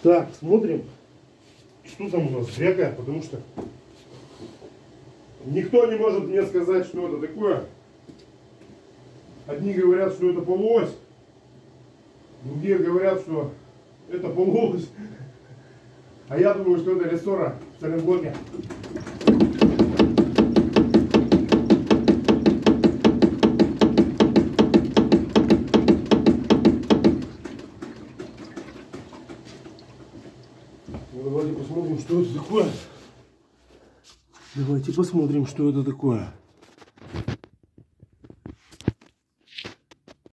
Так, смотрим, что там у нас звякает, потому что никто не может мне сказать, что это такое. Одни говорят, что это полуось, другие говорят, что это полуось. А я думаю, что это рессора в втором блоке. Ну, давайте посмотрим, что это такое. Давайте посмотрим, что это такое.